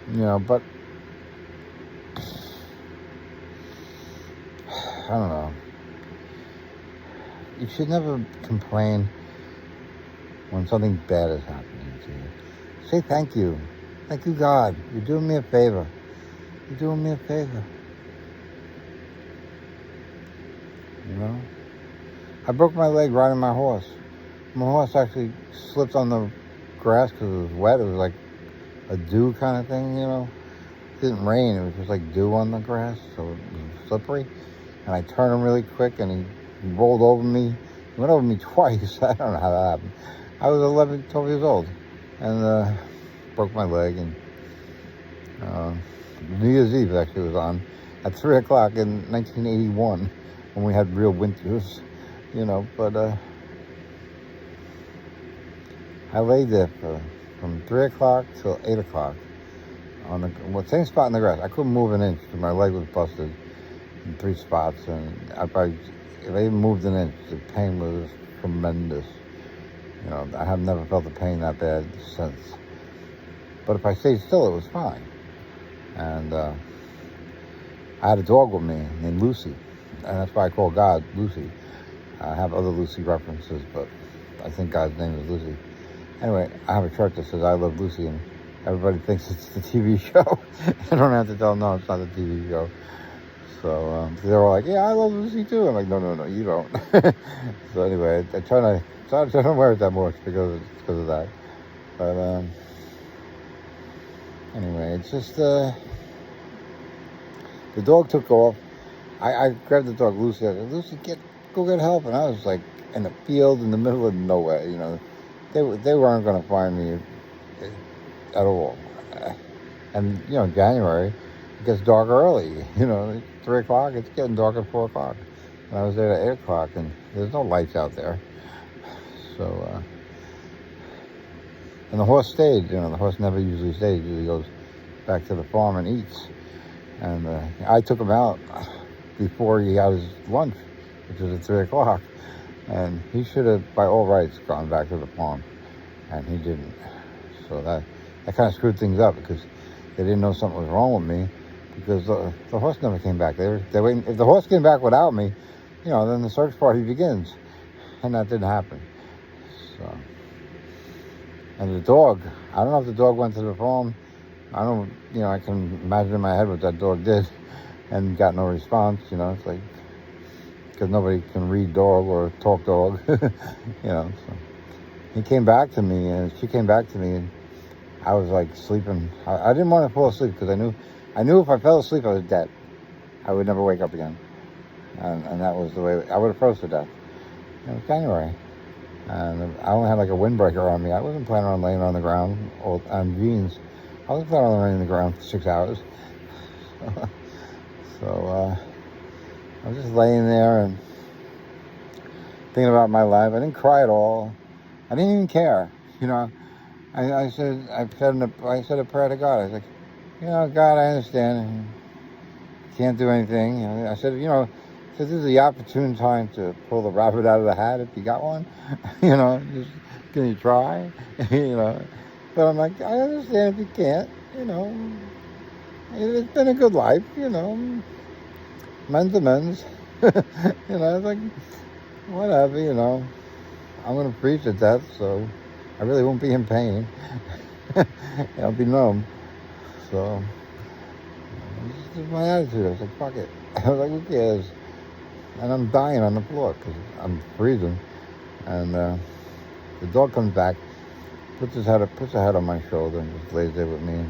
But I don't know. You should never complain when something bad is happening to you. Say thank you. Thank you, God. You're doing me a favor. You're doing me a favor. I broke my leg riding my horse. My horse actually slipped on the grass because it was wet. It was like a dew kind of thing, It didn't rain. It was just like dew on the grass, so it was slippery. And I turned him really quick, and he rolled over me. He went over me twice. I don't know how that happened. I was 11, 12 years old, and broke my leg. And New Year's Eve actually was on at 3 o'clock in 1981 when we had real winters, But I laid there from 3 o'clock till 8 o'clock on the same spot in the grass. I couldn't move an inch because my leg was busted in 3 spots, and if I even moved an inch, the pain was tremendous. I have never felt the pain that bad since. But if I stayed still, it was fine. And I had a dog with me named Lucy, and that's why I call God Lucy. I have other Lucy references, but I think God's name is Lucy. Anyway, I have a shirt that says I love Lucy, and everybody thinks it's the TV show. I don't have to tell them, no, it's not the TV show. So they're all like, yeah, I love Lucy too. I'm like, no, you don't. So anyway, I try to wear it that much because of that. But anyway, it's just the dog took off. I grabbed the dog, Lucy. I said, Lucy, go get help. And I was like in a field in the middle of nowhere. They weren't going to find me at all. And January, it gets dark early. 3 o'clock, it's getting dark at 4 o'clock. And I was there at 8 o'clock, and there's no lights out there. So, and the horse stayed. The horse never usually stays. He usually goes back to the farm and eats. And I took him out before he had his lunch, which was at 3 o'clock. And he should have, by all rights, gone back to the farm. And he didn't. So that kind of screwed things up because they didn't know something was wrong with me because the horse never came back. They waiting. If the horse came back without me, then the search party begins. And that didn't happen. So, and the dog, I don't know if the dog went to the farm. I don't, I can imagine in my head what that dog did and got no response, it's like, because nobody can read dog or talk dog, so. He came back to me, and she came back to me, and I was like sleeping. I didn't want to fall asleep because I knew if I fell asleep, I was dead. I would never wake up again. And that was the way, I would have froze to death. It was January. And I only had like a windbreaker on me. I wasn't planning on laying on the ground on jeans. I wasn't planning on laying on the ground for 6 hours. So I was just laying there and thinking about my life. I didn't cry at all. I didn't even care. I said a prayer to God. I was like, God, I understand. Can't do anything. I said, this is the opportune time to pull the rabbit out of the hat if you got one. Just can you try? But I'm like, I understand if you can't. It's been a good life. Men's a men's. It's like whatever. I'm going to freeze to death, so I really won't be in pain. I'll be numb. So, this is my attitude. I was like, fuck it. I was like, who cares? And I'm dying on the floor because I'm freezing. And the dog comes back, puts her head on my shoulder and just lays there with me.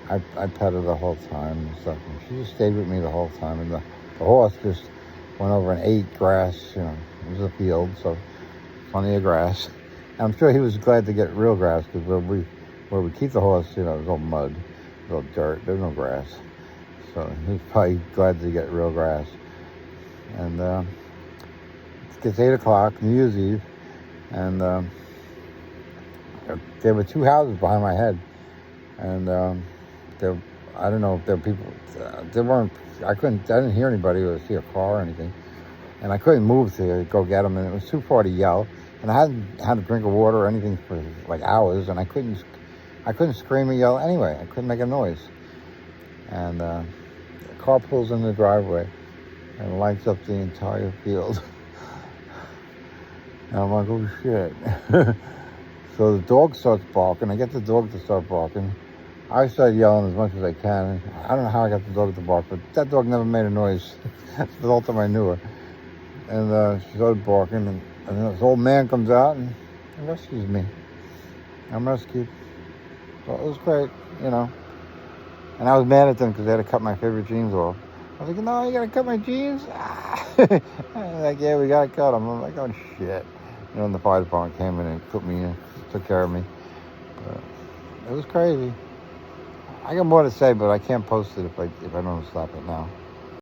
I pet her the whole time and stuff. And she just stayed with me the whole time. And the horse just went over and ate grass. It was a field, so plenty of grass. And I'm sure he was glad to get real grass because where we keep the horse, there's all mud, there's all dirt, there's no grass. So he was probably glad to get real grass. And it gets 8 o'clock, New Year's Eve, and there were 2 houses behind my head. And I don't know if there were people, I didn't hear anybody or see a car or anything. And I couldn't move to go get them, and it was too far to yell. And I hadn't had a drink of water or anything for like hours, and I couldn't I couldn't scream or yell anyway. I couldn't make a noise. And a car pulls in the driveway and lights up the entire field. And I'm like, oh shit. So the dog starts barking. I get the dog to start barking. I start yelling as much as I can. I don't know how I got the dog to bark, but that dog never made a noise. That's the whole time I knew her. And she started barking, and then this old man comes out and rescues me. I'm rescued. So it was great, you know. And I was mad at them because they had to cut my favorite jeans off. I was like, no, you gotta cut my jeans? Like, yeah, we gotta cut them. I'm like, oh shit. You know, and the fire department came in and put me in, took care of me. But it was crazy. I got more to say, but I can't post it if I don't stop it now.